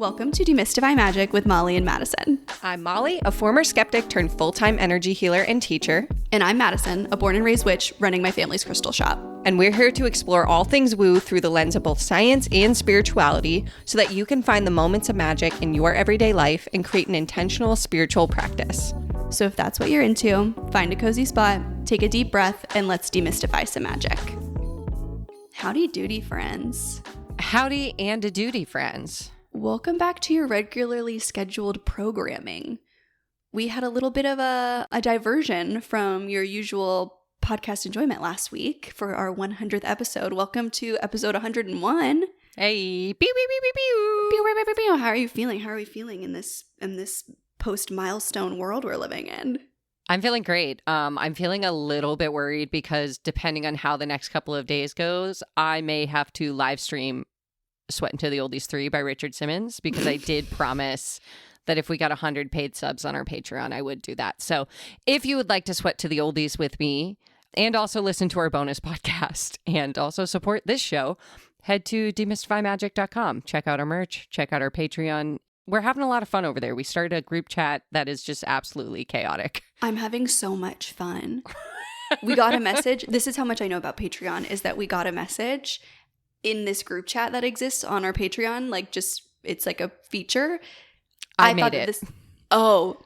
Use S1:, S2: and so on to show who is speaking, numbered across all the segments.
S1: Welcome to Demystify Magic with Molly and Madison.
S2: I'm Molly, a former skeptic turned full-time energy healer and teacher.
S1: And I'm Madison, a born and raised witch running my family's crystal shop.
S2: And we're here to explore all things woo through the lens of both science and spirituality so that you can find the moments of magic in your everyday life and create an intentional spiritual practice.
S1: So if that's what you're into, find a cozy spot, take a deep breath, and let's demystify some magic. Howdy doody, friends.
S2: Howdy and a duty, friends.
S1: Welcome back to your regularly scheduled programming. We had a little bit of a diversion from your usual podcast enjoyment last week for our 100th episode. Welcome to episode 101.
S2: Hey, pew, pew, pew, pew, pew.
S1: Pew, pew, pew, pew. How are you feeling? How are we feeling in this post-milestone world we're living in?
S2: I'm feeling great. I'm feeling a little bit worried because depending on how the next couple of days goes, I may have to live stream Sweat Into the Oldies 3 by Richard Simmons because I did promise that if we got 100 paid subs on our Patreon, I would do that. So if you would like to sweat to the oldies with me and also listen to our bonus podcast and also support this show, head to demystifymagic.com. Check out our merch. Check out our Patreon. We're having a lot of fun over there. We started a group chat that is just absolutely chaotic.
S1: I'm having so much fun. We got a message. This is how much I know about Patreon, is that we got a message in this group chat that exists on our Patreon. Like, just, it's like a feature.
S2: I made it.
S1: Oh,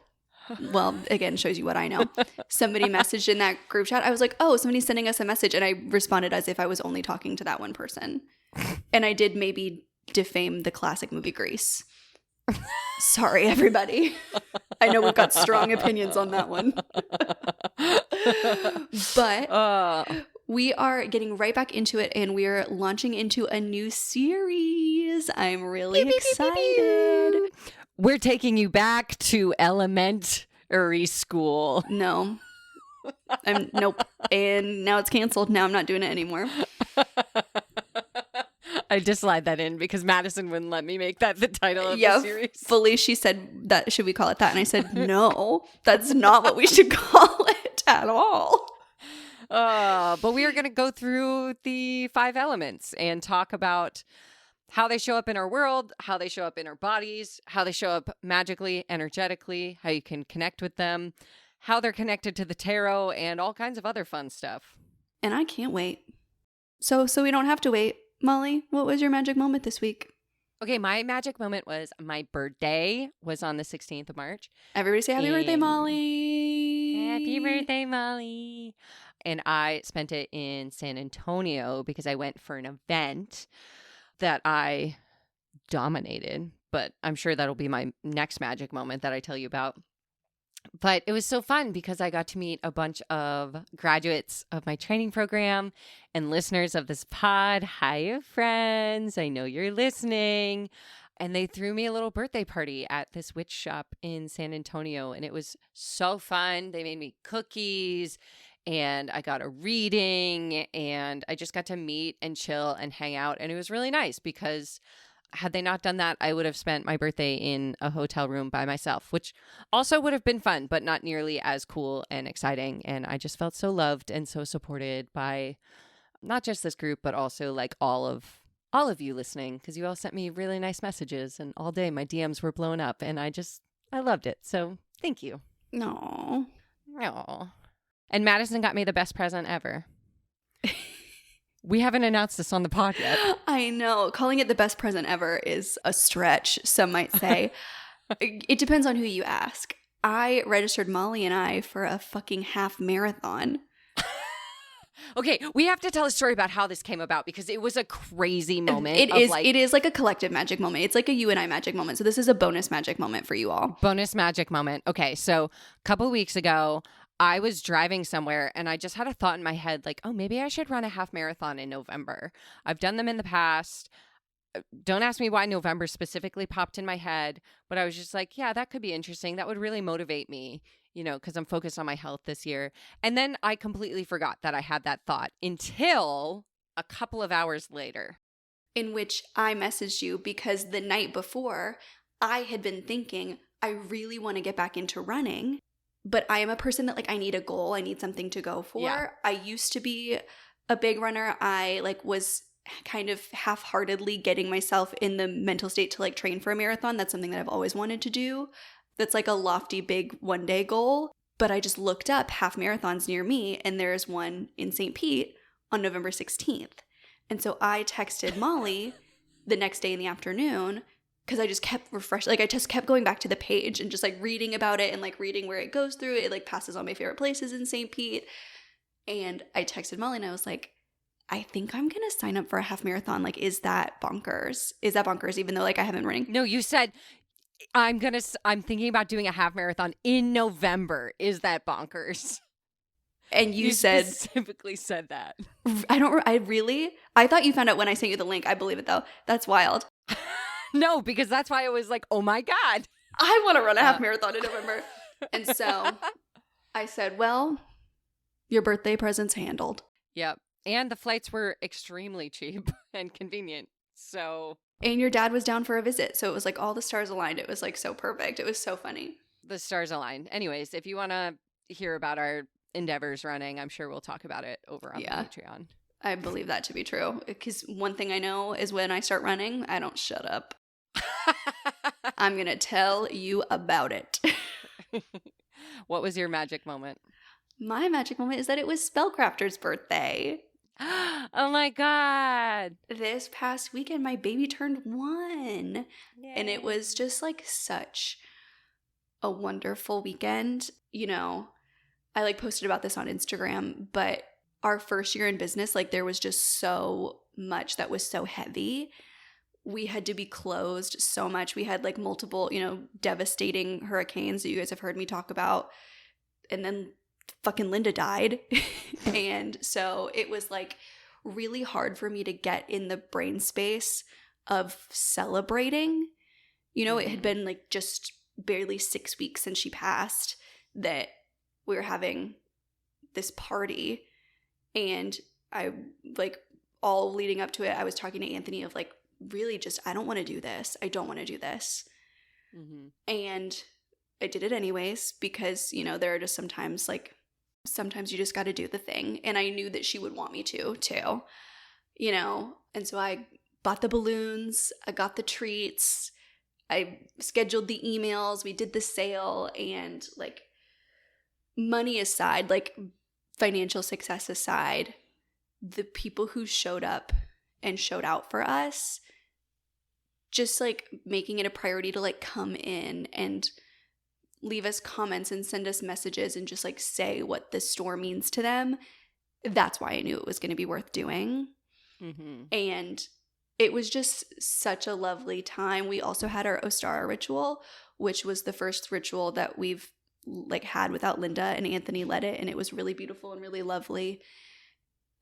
S1: well, again, shows you what I know. Somebody messaged in that group chat. I was like, oh, somebody's sending us a message. And I responded as if I was only talking to that one person. And I did maybe defame the classic movie Grease. Sorry, everybody. I know we've got strong opinions on that one. But we are getting right back into it, and we are launching into a new series. I'm really excited.
S2: We're taking you back to elementary school.
S1: No. Nope. And now it's canceled. Now I'm not doing it anymore.
S2: I just slide that in because Madison wouldn't let me make that the title of the series.
S1: Fully, she said, that should we call it that? And I said, no, that's not what we should call it at all.
S2: But we are going to go through the 5 elements and talk about how they show up in our world, how they show up in our bodies, how they show up magically, energetically, how you can connect with them, how they're connected to the tarot, and all kinds of other fun stuff.
S1: And I can't wait. So we don't have to wait. Molly, what was your magic moment this week?
S2: Okay, my magic moment was my birthday was on the 16th of March.
S1: Everybody say happy birthday, Molly.
S2: Happy birthday, Molly. And I spent it in San Antonio because I went for an event that I dominated. But I'm sure that'll be my next magic moment that I tell you about. But it was so fun because I got to meet a bunch of graduates of my training program and listeners of this pod. Hi, friends. I know you're listening. And they threw me a little birthday party at this witch shop in San Antonio. And it was so fun. They made me cookies and I got a reading and I just got to meet and chill and hang out. And it was really nice because had they not done that, I would have spent my birthday in a hotel room by myself, which also would have been fun, but not nearly as cool and exciting. And I just felt so loved and so supported by not just this group, but also like all of you listening, because you all sent me really nice messages and all day my DMs were blown up and I loved it. So thank you.
S1: No.
S2: And Madison got me the best present ever. We haven't announced this on the pod yet.
S1: I know. Calling it the best present ever is a stretch, some might say. It depends on who you ask. I registered Molly and I for a fucking half marathon.
S2: Okay, we have to tell a story about how this came about because it was a crazy moment.
S1: It is like a collective magic moment. It's like a you and I magic moment. So this is a bonus magic moment for you all.
S2: Bonus magic moment. Okay, so a couple weeks ago, I was driving somewhere and I just had a thought in my head like, oh, maybe I should run a half marathon in November. I've done them in the past. Don't ask me why November specifically popped in my head, but I was just like, yeah, that could be interesting. That would really motivate me, because I'm focused on my health this year. And then I completely forgot that I had that thought until a couple of hours later.
S1: In which I messaged you because the night before I had been thinking, I really want to get back into running. But I am a person that I need a goal. I need something to go for.
S2: Yeah.
S1: I used to be a big runner. I was kind of half-heartedly getting myself in the mental state to like train for a marathon. That's something that I've always wanted to do. That's like a lofty, big one-day goal. But I just looked up half marathons near me, and there's one in St. Pete on November 16th. And so I texted Molly the next day in the afternoon because I just kept refreshing. Like I just kept going back to the page and just like reading about it and like reading where it goes through. It like passes on my favorite places in St. Pete. And I texted Molly and I was like, I think I'm going to sign up for a half marathon. Like, is that bonkers? Is that bonkers? Even though like I haven't been running.
S2: No, you said I'm thinking about doing a half marathon in November. Is that bonkers?
S1: And you said
S2: specifically said that.
S1: I thought you found out when I sent you the link. I believe it though. That's wild.
S2: No, because that's why I was like, oh my God.
S1: I want to run a half marathon in November. And so I said, well, your birthday present's handled.
S2: Yep. And the flights were extremely cheap and convenient. So.
S1: And your dad was down for a visit. So it was like all the stars aligned. It was like so perfect. It was so funny.
S2: The stars aligned. Anyways, if you want to hear about our endeavors running, I'm sure we'll talk about it over on the Patreon.
S1: I believe that to be true. Because one thing I know is when I start running, I don't shut up. I'm going to tell you about it.
S2: What was your magic moment?
S1: My magic moment is that it was Spellcrafter's birthday.
S2: Oh my God.
S1: This past weekend, my baby turned 1.
S2: Yay.
S1: And it was just like such a wonderful weekend. You know, I like posted about this on Instagram, but our first year in business, like there was just so much that was so heavy. We had to be closed so much. We had like multiple, you know, devastating hurricanes that you guys have heard me talk about. And then fucking Linda died. And so it was like really hard for me to get in the brain space of celebrating. You know, it had been like just barely 6 weeks since she passed that we were having this party. And I like all leading up to it, I was talking to Anthony of like, really just, I don't want to do this. I don't want to do this. Mm-hmm. And I did it anyways because, you know, there are just sometimes you just got to do the thing. And I knew that she would want me to too, you know? And so I bought the balloons, I got the treats, I scheduled the emails, we did the sale, and like money aside, like financial success aside, the people who showed up and showed out for us, just like making it a priority to like come in and leave us comments and send us messages and just like say what this store means to them. That's why I knew it was going to be worth doing. Mm-hmm. And it was just such a lovely time. We also had our Ostara ritual, which was the first ritual that we've like had without Linda, and Anthony led it, and it was really beautiful and really lovely.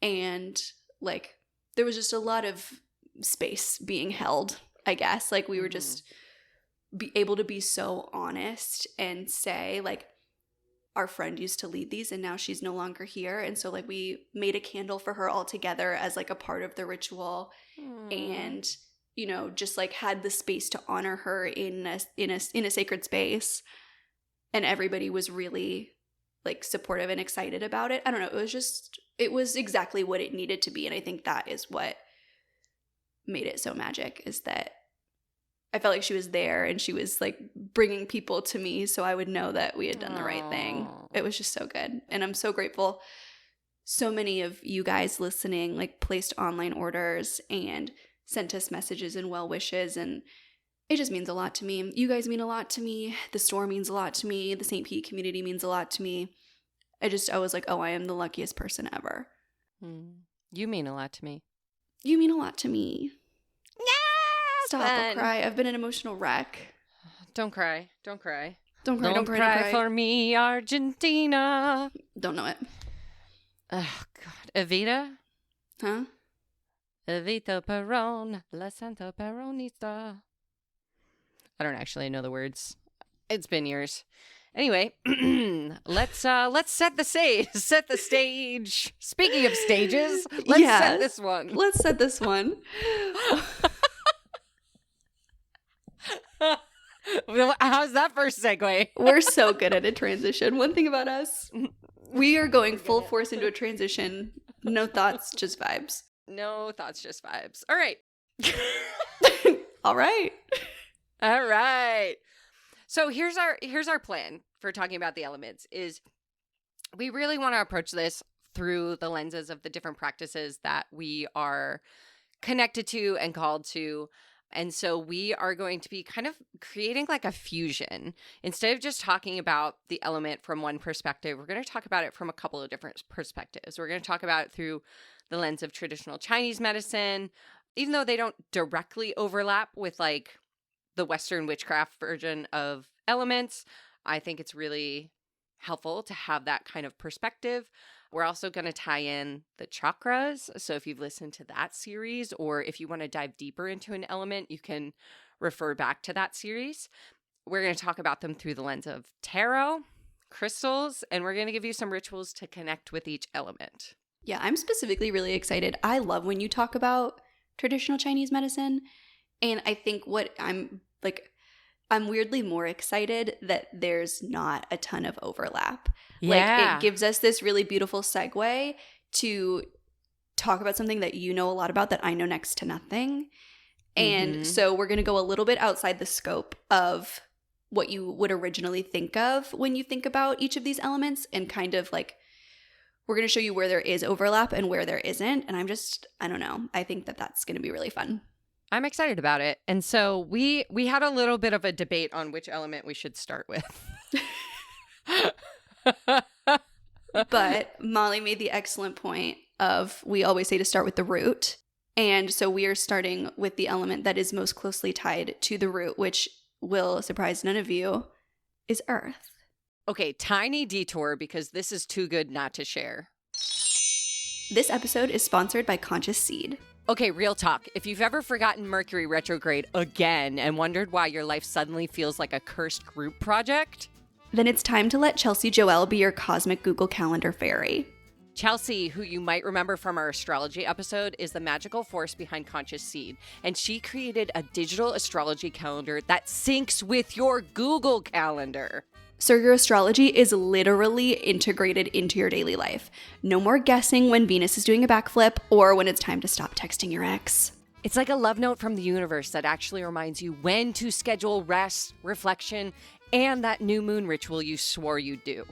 S1: And like there was just a lot of space being held, I guess. Like we were just be able to be so honest and say like our friend used to lead these and now she's no longer here, and so like we made a candle for her all together as like a part of the ritual. And you know, just like had the space to honor her in a sacred space, and everybody was really like supportive and excited about it. I don't know, it was exactly what it needed to be. And I think that is what made it so magic, is that I felt like she was there and she was like bringing people to me so I would know that we had done the right thing. It was just so good. And I'm so grateful. So many of you guys listening like placed online orders and sent us messages and well wishes, and it just means a lot to me. You guys mean a lot to me. The store means a lot to me. The St. Pete community means a lot to me. I was like, oh, I am the luckiest person ever.
S2: You mean a lot to me.
S1: You mean a lot to me. Stop,
S2: fun.
S1: I'll cry. I've been an emotional wreck.
S2: Don't cry. Don't cry.
S1: Don't cry.
S2: Don't cry for me, Argentina.
S1: Don't know it.
S2: Oh, God. Evita?
S1: Huh?
S2: Evita Peron, La Santa Peronista. I don't actually know the words. It's been years. Anyway, let's set the stage. Set the stage. Speaking of stages, let's set this one.
S1: Let's set this one.
S2: How's that first segue?
S1: We're so good at a transition. One thing about us, we are going full force into a transition. No thoughts, just vibes.
S2: No thoughts, just vibes. All right.
S1: All right.
S2: All right. So here's our plan for talking about the elements is we really want to approach this through the lenses of the different practices that we are connected to and called to. And so we are going to be kind of creating like a fusion. Instead of just talking about the element from one perspective, we're going to talk about it from a couple of different perspectives. We're going to talk about it through the lens of traditional Chinese medicine, even though they don't directly overlap with like the Western witchcraft version of elements. I think it's really helpful to have that kind of perspective. We're also going to tie in the chakras. So if you've listened to that series, or if you want to dive deeper into an element, you can refer back to that series. We're going to talk about them through the lens of tarot, crystals, and we're going to give you some rituals to connect with each element.
S1: Yeah, I'm specifically really excited. I love when you talk about traditional Chinese medicine. And I think what I'm weirdly more excited that there's not a ton of overlap. Like, it gives us this really beautiful segue to talk about something that you know a lot about that I know next to nothing. And so we're going to go a little bit outside the scope of what you would originally think of when you think about each of these elements, and kind of like we're going to show you where there is overlap and where there isn't. And I don't know. I think that that's going to be really fun.
S2: I'm excited about it. And so we had a little bit of a debate on which element we should start with.
S1: But Molly made the excellent point of, we always say to start with the root. And so we are starting with the element that is most closely tied to the root, which will surprise none of you, is earth.
S2: Okay, tiny detour because this is too good not to share.
S1: This episode is sponsored by Conscious Seed.
S2: Okay, real talk. If you've ever forgotten Mercury retrograde again and wondered why your life suddenly feels like a cursed group project,
S1: then it's time to let Chelsea Joelle be your cosmic Google Calendar fairy.
S2: Chelsea, who you might remember from our astrology episode, is the magical force behind Conscious Seed, and she created a digital astrology calendar that syncs with your Google Calendar.
S1: So your astrology is literally integrated into your daily life. No more guessing when Venus is doing a backflip or when it's time to stop texting your ex.
S2: It's like a love note from the universe that actually reminds you when to schedule rest, reflection, and that new moon ritual you swore you'd do.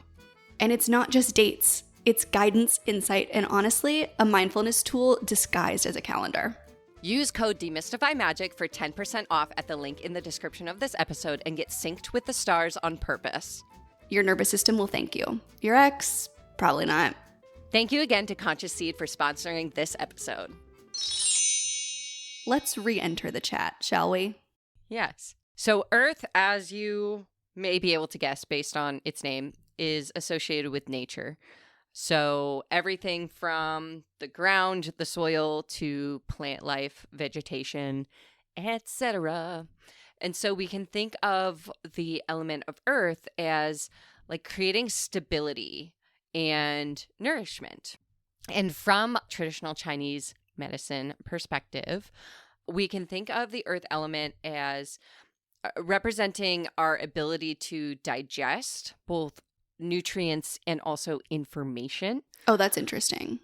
S1: And it's not just dates. It's guidance, insight, and honestly, a mindfulness tool disguised as a calendar.
S2: Use code DEMYSTIFYMAGIC for 10% off at the link in the description of this episode and get synced with the stars on purpose.
S1: Your nervous system will thank you. Your ex, probably not.
S2: Thank you again to Conscious Seed for sponsoring this episode.
S1: Let's re-enter the chat, shall we?
S2: Yes. So Earth, as you may be able to guess based on its name, is associated with nature. So everything from the ground, the soil, to plant life, vegetation, etc. And so we can think of the element of earth as like creating stability and nourishment. And from traditional Chinese medicine perspective, we can think of the earth element as representing our ability to digest both nutrients and also information.
S1: Oh, that's interesting.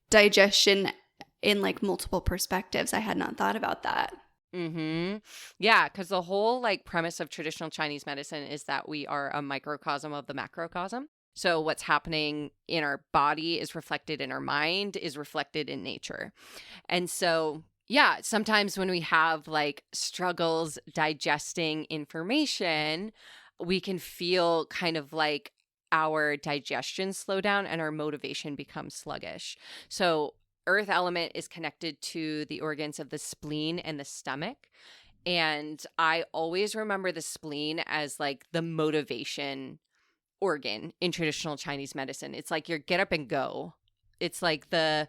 S1: Digestion in like multiple perspectives. I had not thought about that.
S2: Yeah, because the whole like premise of traditional Chinese medicine is that we are a microcosm of the macrocosm. So what's happening in our body is reflected in our mind, is reflected in nature. And so yeah, sometimes when we have like struggles digesting information, we can feel kind of like our digestion slow down and our motivation becomes sluggish. So earth element is connected to the organs of the spleen and the stomach. And I always remember the spleen as like the motivation organ in traditional Chinese medicine. It's like your get up and go. It's like the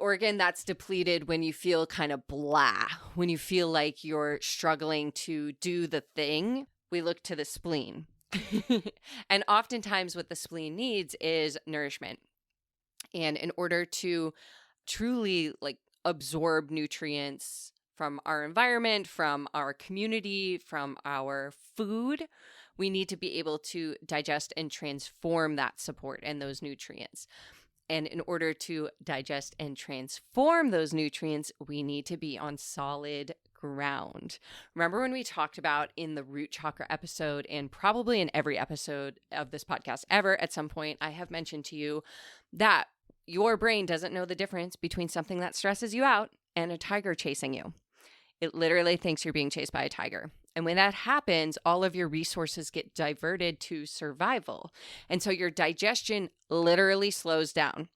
S2: organ that's depleted when you feel kind of blah, when you feel like you're struggling to do the thing. We look to the spleen. And oftentimes what the spleen needs is nourishment. And in order to truly like absorb nutrients from our environment, from our community, from our food, we need to be able to digest and transform that support and those nutrients. And in order to digest and transform those nutrients, we need to be on solid ground. Remember when we talked about in the root chakra episode, and probably in every episode of this podcast ever, at some point, I have mentioned to you that your brain doesn't know the difference between something that stresses you out and a tiger chasing you. It literally thinks you're being chased by a tiger. And when that happens, all of your resources get diverted to survival. And so your digestion literally slows down.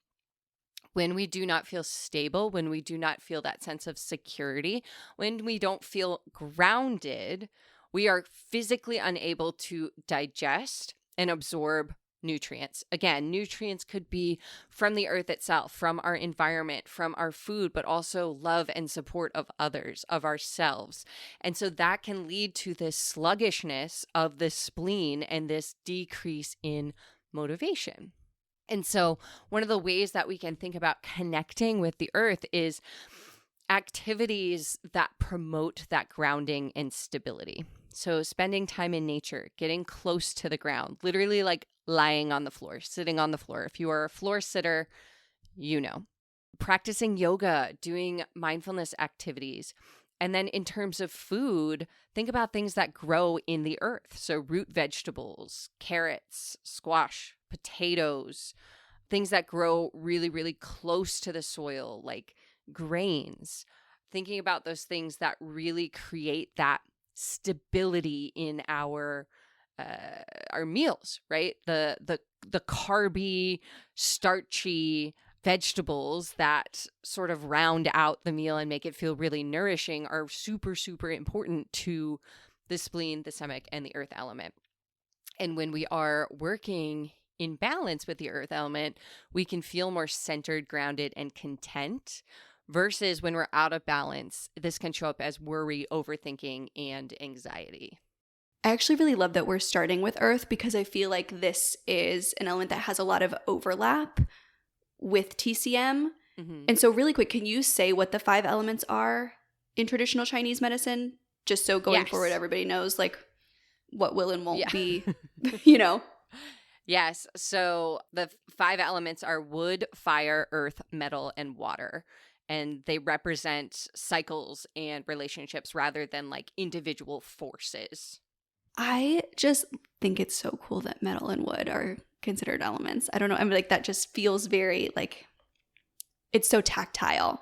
S2: When we do not feel stable, when we do not feel that sense of security, when we don't feel grounded, we are physically unable to digest and absorb nutrients. Again, nutrients could be from the earth itself, from our environment, from our food, but also love and support of others, of ourselves. And so that can lead to this sluggishness of the spleen and this decrease in motivation. And so one of the ways that we can think about connecting with the earth is activities that promote that grounding and stability. So spending time in nature, getting close to the ground, literally like lying on the floor, sitting on the floor. If you are a floor sitter, you know. Practicing yoga, doing mindfulness activities. And then in terms of food, think about things that grow in the earth. So root vegetables, carrots, squash, potatoes, things that grow really, really close to the soil, like grains. Thinking about those things that really create that stability in our meals, right? The carby, starchy vegetables that sort of round out the meal and make it feel really nourishing are super, super important to the spleen, the stomach, and the earth element. And when we are working in balance with the earth element, we can feel more centered, grounded, and content. Versus when we're out of balance, this can show up as worry, overthinking, and anxiety.
S1: I actually really love that we're starting with earth because I feel like this is an element that has a lot of overlap with TCM. Mm-hmm. And so really quick, can you say what the 5 elements are in traditional Chinese medicine? Just so going forward, everybody knows like what will and won't be, you know?
S2: Yes. So the 5 elements are wood, fire, earth, metal, and water. And they represent cycles and relationships rather than like individual forces.
S1: I just think it's so cool that metal and wood are considered elements. I don't know. I mean, like that just feels very like it's so tactile,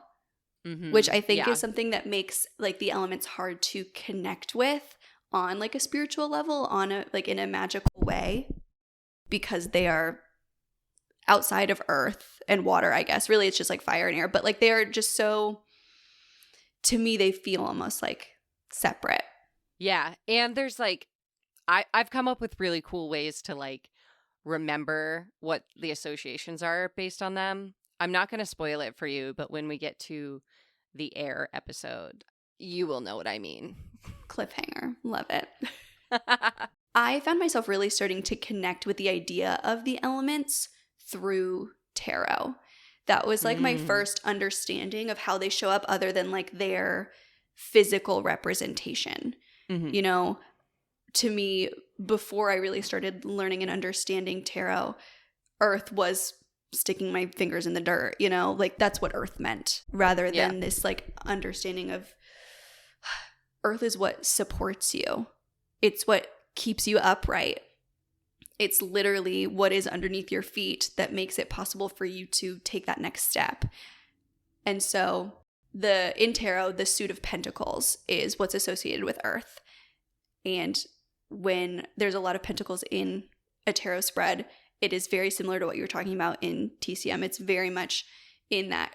S1: which I think is something that makes like the elements hard to connect with on like a spiritual level, on a like in a magical way, because they are outside of earth and water, I guess. Really, it's just like fire and air. But like they are just so, to me, they feel almost like separate.
S2: Yeah. And there's like, I've come up with really cool ways to like remember what the associations are based on them. I'm not going to spoil it for you, but when we get to the air episode, you will know what I mean.
S1: Cliffhanger. Love it. I found myself really starting to connect with the idea of the elements through tarot. That was like my first understanding of how they show up other than like their physical representation. Mm-hmm. You know, to me, before I really started learning and understanding tarot, earth was sticking my fingers in the dirt, you know, like that's what earth meant rather than this like understanding of earth is what supports you. It's what keeps you upright. It's literally what is underneath your feet that makes it possible for you to take that next step. And so in tarot, the suit of pentacles is what's associated with earth. And when there's a lot of pentacles in a tarot spread, it is very similar to what you were talking about in TCM. It's very much in that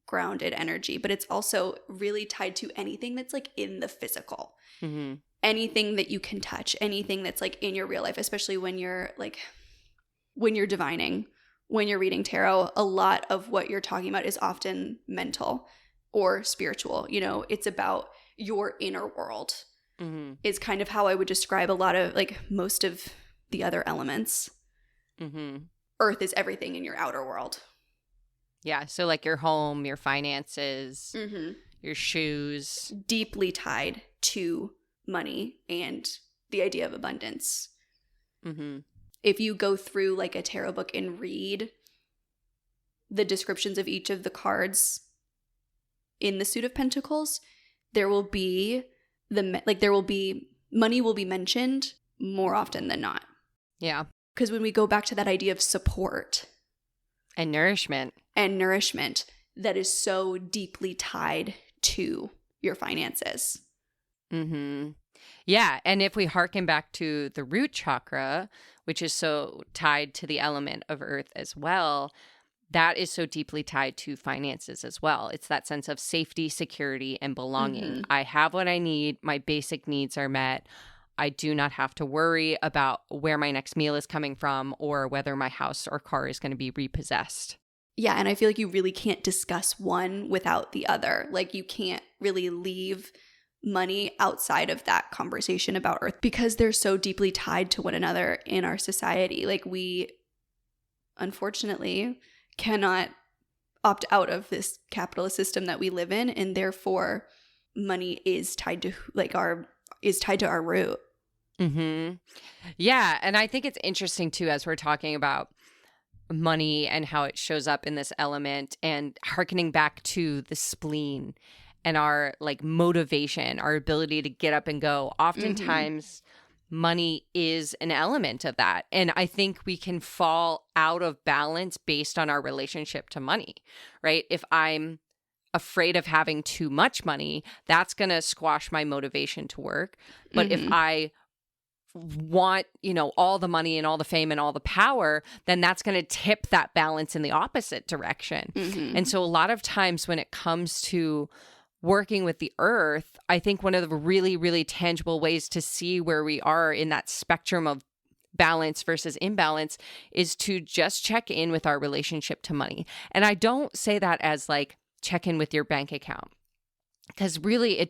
S1: grounded energy, but it's also really tied to anything that's like in the physical. Mm-hmm. Anything that you can touch, anything that's like in your real life, especially when you're divining, when you're reading tarot, a lot of what you're talking about is often mental or spiritual. You know, it's about your inner world. Mm-hmm. Is kind of how I would describe a lot of like most of the other elements. Mm-hmm. Earth is everything in your outer world.
S2: Yeah. So like your home, your finances, your shoes.
S1: Deeply tied to money and the idea of abundance. Mm-hmm. If you go through like a tarot book and read the descriptions of each of the cards in the suit of pentacles, there will be money will be mentioned more often than not.
S2: Yeah.
S1: Because when we go back to that idea of support
S2: and nourishment,
S1: that is so deeply tied to your finances.
S2: Mm-hmm. Yeah. And if we hearken back to the root chakra, which is so tied to the element of earth as well, that is so deeply tied to finances as well. It's that sense of safety, security, and belonging.
S1: Mm-hmm.
S2: I have what I need. My basic needs are met. I do not have to worry about where my next meal is coming from or whether my house or car is going to be repossessed.
S1: Yeah, and I feel like you really can't discuss one without the other. Like you can't really leave money outside of that conversation about earth because they're so deeply tied to one another in our society. Like we, unfortunately, cannot opt out of this capitalist system that we live in, and therefore money is tied to our root.
S2: Mm-hmm. Yeah, and I think it's interesting too as we're talking about money and how it shows up in this element and hearkening back to the spleen and our like motivation, our ability to get up and go. Oftentimes money is an element of that. And I think we can fall out of balance based on our relationship to money, right? If I'm afraid of having too much money, that's going to squash my motivation to work. But if I want, all the money and all the fame and all the power, then that's going to tip that balance in the opposite direction. And so a lot of times when it comes to working with the earth, I think one of the really, really tangible ways to see where we are in that spectrum of balance versus imbalance is to just check in with our relationship to money. And I don't say that as like check in with your bank account. Because really,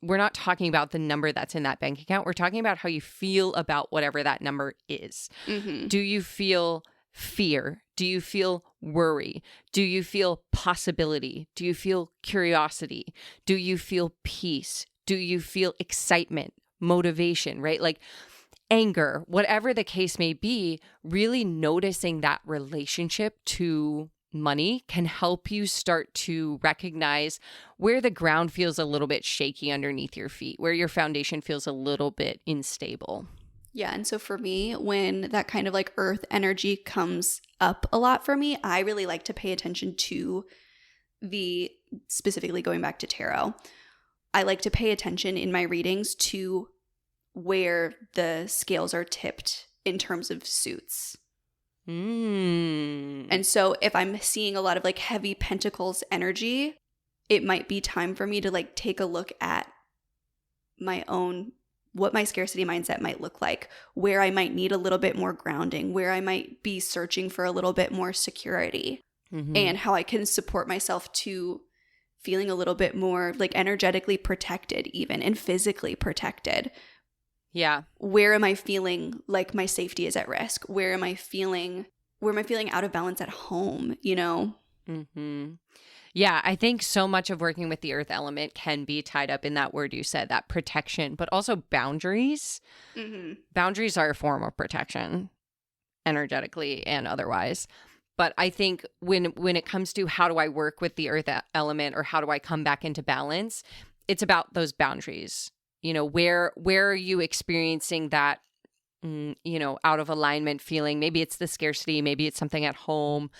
S2: we're not talking about the number that's in that bank account. We're talking about how you feel about whatever that number is. Do you feel fear? Do you feel worry? Do you feel possibility? Do you feel curiosity? Do you feel peace? Do you feel excitement, motivation, right? Like anger, whatever the case may be, really noticing that relationship to money can help you start to recognize where the ground feels a little bit shaky underneath your feet, where your foundation feels a little bit unstable.
S1: Yeah. And so for me, when that kind of like earth energy comes up a lot for me, I really like to pay attention to specifically going back to tarot, I like to pay attention in my readings to where the scales are tipped in terms of suits. And so if I'm seeing a lot of like heavy pentacles energy, it might be time for me to like take a look at what my scarcity mindset might look like, where I might need a little bit more grounding, where I might be searching for a little bit more security, and how I can support myself to feeling a little bit more like energetically protected even and physically protected.
S2: Yeah.
S1: Where am I feeling like my safety is at risk? Where am I feeling out of balance at home,
S2: Yeah, I think so much of working with the earth element can be tied up in that word you said, that protection, but also boundaries. Boundaries are a form of protection, energetically and otherwise. But I think when it comes to how do I work with the earth element or how do I come back into balance, it's about those boundaries. Where are you experiencing that, out of alignment feeling? Maybe it's the scarcity. Maybe it's something at home.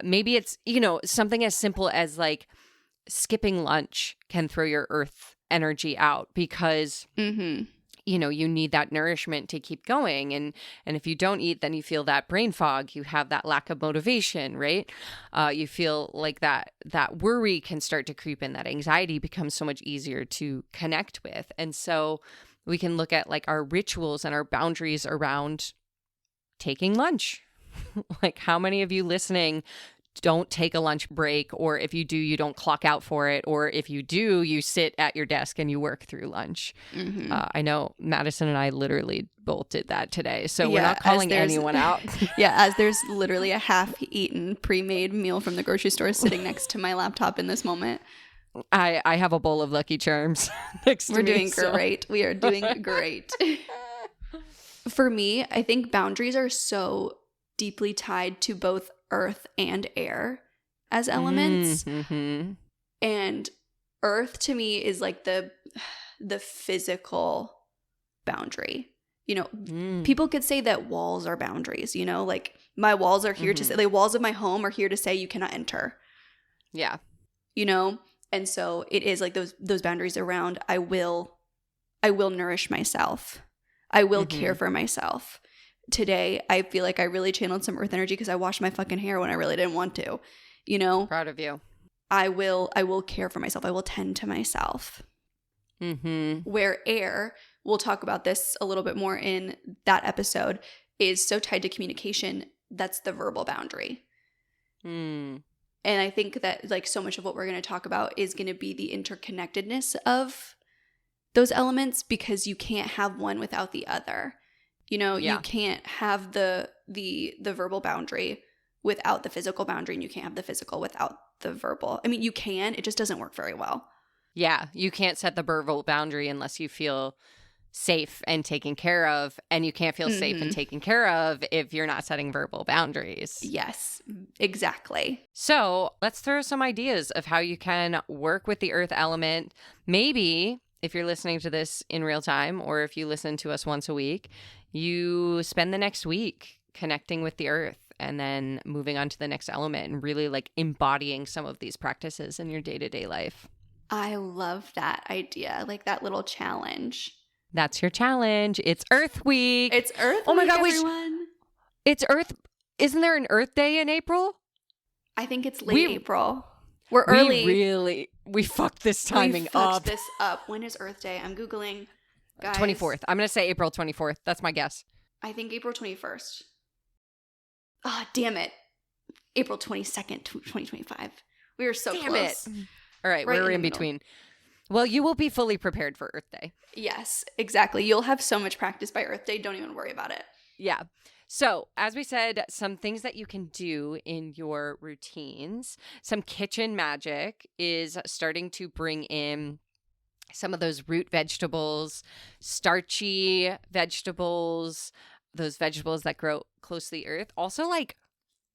S2: Maybe it's, something as simple as like skipping lunch can throw your earth energy out because, you need that nourishment to keep going. And if you don't eat, then you feel that brain fog. You have that lack of motivation, right? You feel like that worry can start to creep in. That anxiety becomes so much easier to connect with. And so we can look at like our rituals and our boundaries around taking lunch. Like how many of you listening don't take a lunch break, or if you do, you don't clock out for it, or if you do, you sit at your desk and you work through lunch. I know Madison and I literally both did that today, so we're not calling anyone out.
S1: As there's literally a half-eaten pre-made meal from the grocery store sitting next to my laptop in this moment.
S2: I have a bowl of Lucky Charms next to me.
S1: We're doing great. We are doing great. For me, I think boundaries are so deeply tied to both earth and air as elements.
S2: Mm-hmm.
S1: And earth to me is like the physical boundary. You know, people could say that walls are boundaries, you know, like my walls are here to say, the walls of my home are here to say you cannot enter.
S2: Yeah.
S1: You know? And so it is like those boundaries around I will nourish myself. I will care for myself. Today, I feel like I really channeled some earth energy because I washed my fucking hair when I really didn't want to. You know?
S2: Proud of you.
S1: I will care for myself. I will tend to myself. Where air, we'll talk about this a little bit more in that episode, is so tied to communication. That's the verbal boundary. And I think that like so much of what we're going to talk about is going to be the interconnectedness of those elements, because you can't have one without the other. You know, you can't have the verbal boundary without the physical boundary, and you can't have the physical without the verbal. I mean, you can, it just doesn't work very well.
S2: Yeah, you can't set the verbal boundary unless you feel safe and taken care of, and you can't feel safe and taken care of if you're not setting verbal boundaries.
S1: Yes, exactly.
S2: So let's throw some ideas of how you can work with the earth element. Maybe if you're listening to this in real time, or if you listen to us once a week, you spend the next week connecting with the earth and then moving on to the next element and really like embodying some of these practices in your day-to-day life.
S1: I love that idea, like that little challenge.
S2: That's your challenge. It's Earth Week.
S1: It's Earth Week,
S2: oh my God,
S1: everyone.
S2: It's Earth. Isn't there an Earth Day in April?
S1: I think it's late April. We're early.
S2: We fucked this timing up.
S1: We fucked this up. When is Earth Day? I'm Googling. Guys,
S2: 24th. I'm going to say April 24th. That's my guess.
S1: I think April 21st. Ah, damn it. April 22nd, 2025. We were so close.
S2: It. All right, we're in between. Well, you will be fully prepared for Earth Day.
S1: Yes, exactly. You'll have so much practice by Earth Day. Don't even worry about it.
S2: Yeah. So, as we said, some things that you can do in your routines. Some kitchen magic is starting to bring in some of those root vegetables, starchy vegetables, those vegetables that grow close to the earth. Also, like,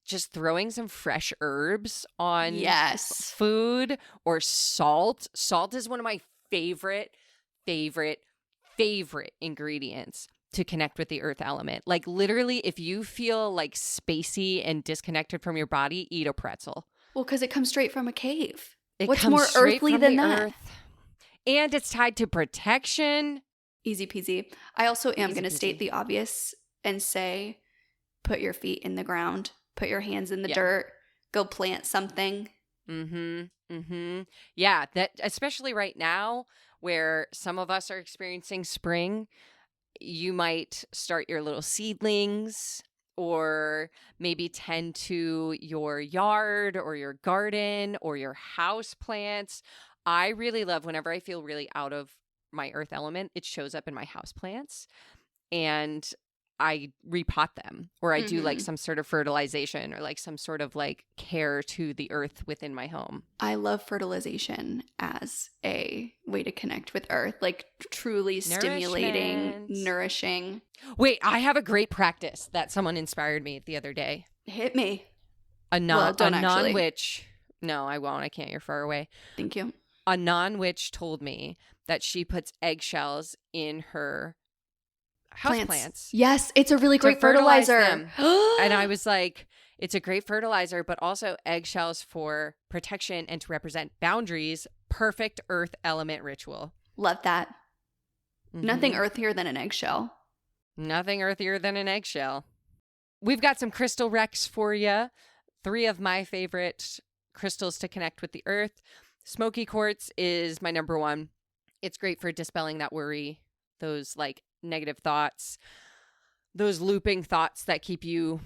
S2: just throwing some fresh herbs on food, or salt. Salt is one of my favorite ingredients to connect with the earth element. Like literally, if you feel like spacey and disconnected from your body, eat a pretzel.
S1: Well, because it comes straight from a cave.
S2: What's more earthly than that? And it's tied to protection.
S1: Easy peasy. I also am going to state the obvious and say, put your feet in the ground. Put your hands in the dirt. Go plant something.
S2: Yeah, that especially right now where some of us are experiencing spring, you might start your little seedlings, or maybe tend to your yard or your garden or your house plants. I really love, whenever I feel really out of my earth element, it shows up in my house plants, and I repot them, or I do like some sort of fertilization, or like some sort of like care to the earth within my home.
S1: I love fertilization as a way to connect with earth, like truly stimulating, nourishing.
S2: Wait, I have a great practice that someone inspired me the other day.
S1: Hit me.
S2: A non-witch. No, I won't. I can't. You're far away.
S1: Thank you.
S2: A non-witch told me that she puts eggshells in her houseplants.
S1: Yes, it's a really great fertilizer.
S2: And I was like, it's a great fertilizer, but also eggshells for protection and to represent boundaries. Perfect earth element ritual.
S1: Love that. Nothing earthier than an eggshell.
S2: Nothing earthier than an eggshell. We've got some crystal recs for you. 3 of my favorite crystals to connect with the earth. Smoky quartz is my number 1. It's great for dispelling that worry, those like negative thoughts, those looping thoughts that keep you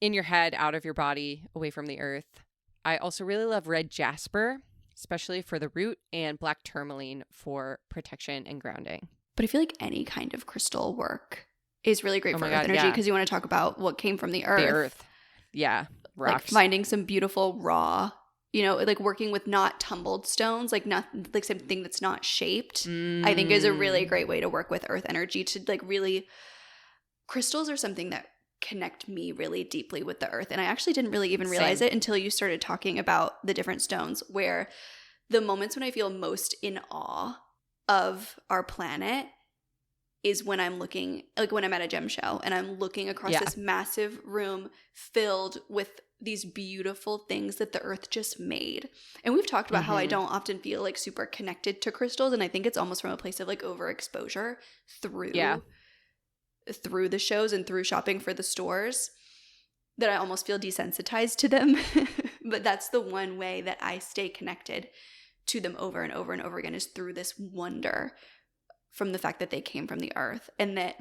S2: in your head, out of your body, away from the earth. I also really love red jasper, especially for the root, and black tourmaline for protection and grounding.
S1: But I feel like any kind of crystal work is really great for earth energy, because you want to talk about what came from the earth.
S2: The earth. Yeah. Rocks.
S1: Like finding some beautiful raw, you know, like working with not tumbled stones, like not like something that's not shaped, I think is a really great way to work with earth energy, to like really, crystals are something that connect me really deeply with the earth. And I actually didn't really even realize it until you started talking about the different stones, where the moments when I feel most in awe of our planet is when I'm looking, like when I'm at a gem show and I'm looking across this massive room filled with these beautiful things that the earth just made. And we've talked about how I don't often feel like super connected to crystals, and I think it's almost from a place of like overexposure through the shows and through shopping for the stores, that I almost feel desensitized to them. But that's the one way that I stay connected to them over and over and over again, is through this wonder from the fact that they came from the earth, and that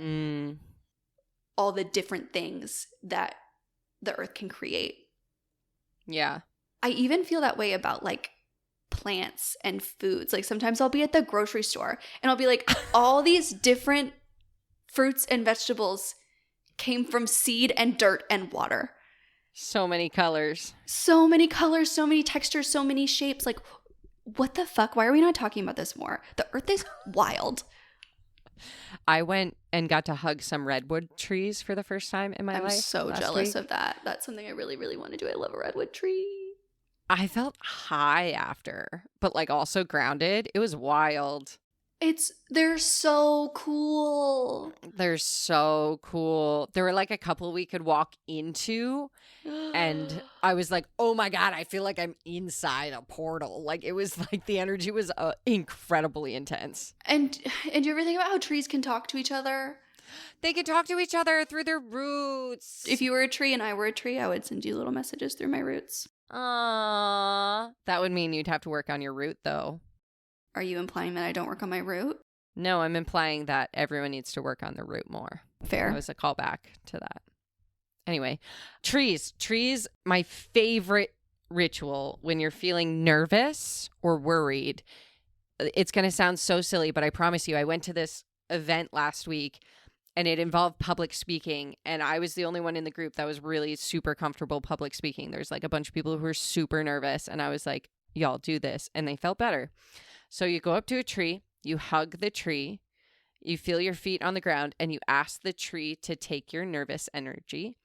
S1: all the different things that the earth can create.
S2: Yeah.
S1: I even feel that way about like plants and foods. Like sometimes I'll be at the grocery store and I'll be like, all these different fruits and vegetables came from seed and dirt and water.
S2: So many colors.
S1: So many colors, so many textures, so many shapes. Like, what the fuck? Why are we not talking about this more? The earth is wild.
S2: I went and got to hug some redwood trees for the first time in my life.
S1: I'm so jealous of that. That's something I really, really want to do. I love a redwood tree.
S2: I felt high after, but like also grounded. It was wild.
S1: They're so cool.
S2: They're so cool. There were like a couple we could walk into, and I was like, oh my God, I feel like I'm inside a portal. Like it was like the energy was incredibly intense.
S1: And you ever think about how trees can talk to each other?
S2: They can talk to each other through their roots.
S1: If you were a tree and I were a tree, I would send you little messages through my roots.
S2: Aww. That would mean you'd have to work on your root though.
S1: Are you implying that I don't work on my root?
S2: No, I'm implying that everyone needs to work on their root more.
S1: Fair.
S2: That was a callback to that. Anyway, trees. Trees, my favorite ritual when you're feeling nervous or worried. It's going to sound so silly, but I promise you, I went to this event last week and it involved public speaking. And I was the only one in the group that was really super comfortable public speaking. There's like a bunch of people who were super nervous. And I was like, y'all do this. And they felt better. So you go up to a tree, you hug the tree, you feel your feet on the ground, and you ask the tree to take your nervous energy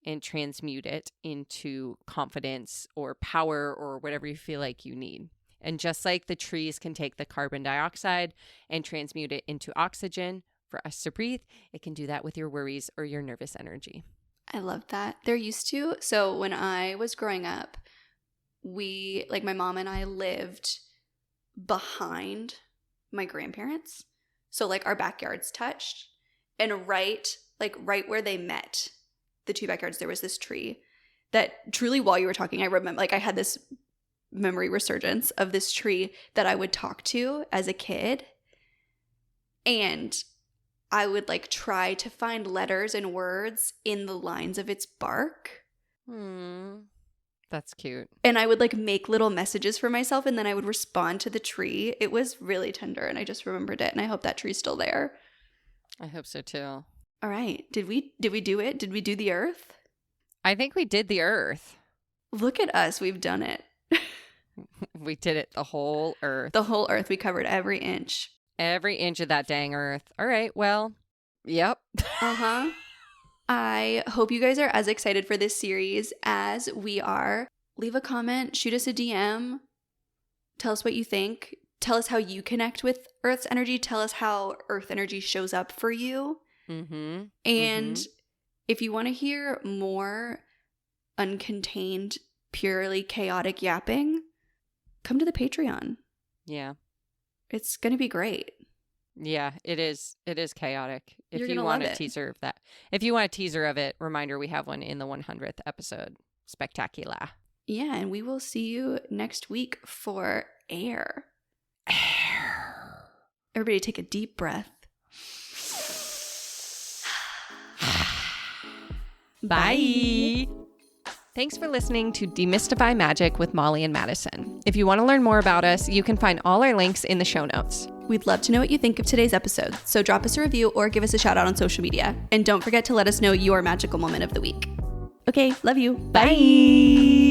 S2: and transmute it into confidence or power or whatever you feel like you need. And just like the trees can take the carbon dioxide and transmute it into oxygen for us to breathe, it can do that with your worries or your nervous energy.
S1: I love that. They're used to. So when I was growing up, my mom and I lived behind my grandparents. So like our backyards touched, and right where they met, the two backyards, there was this tree that truly, while you were talking, I remember, like I had this memory resurgence of this tree that I would talk to as a kid. And I would like try to find letters and words in the lines of its bark.
S2: That's cute.
S1: And I would like make little messages for myself, and then I would respond to the tree. It was really tender, and I just remembered it, and I hope that tree's still there.
S2: I hope so too.
S1: All right. Did we do it? Did we do the earth?
S2: I think we did the earth.
S1: Look at us. We've done it.
S2: We did it. The whole earth.
S1: The whole earth. We covered every inch.
S2: Every inch of that dang earth. All right. Well, yep.
S1: Uh-huh. I hope you guys are as excited for this series as we are. Leave a comment, shoot us a DM, tell us what you think, tell us how you connect with Earth's energy, tell us how Earth energy shows up for you. And if you want to hear more uncontained, purely chaotic yapping, come to the Patreon.
S2: Yeah.
S1: It's going to be great.
S2: Yeah, it is. It is chaotic.
S1: You're
S2: If you
S1: gonna
S2: want
S1: love
S2: a
S1: it.
S2: teaser of that, if you want a teaser of it, reminder, we have one in the 100th episode. Spectacular.
S1: Yeah, and we will see you next week for air. Everybody take a deep breath.
S2: Bye. Thanks for listening to Demystify Magic with Molly and Madison. If you want to learn more about us, you can find all our links in the show notes.
S1: We'd love to know what you think of today's episode, so drop us a review or give us a shout out on social media. And don't forget to let us know your magical moment of the week. Okay, love you. Bye.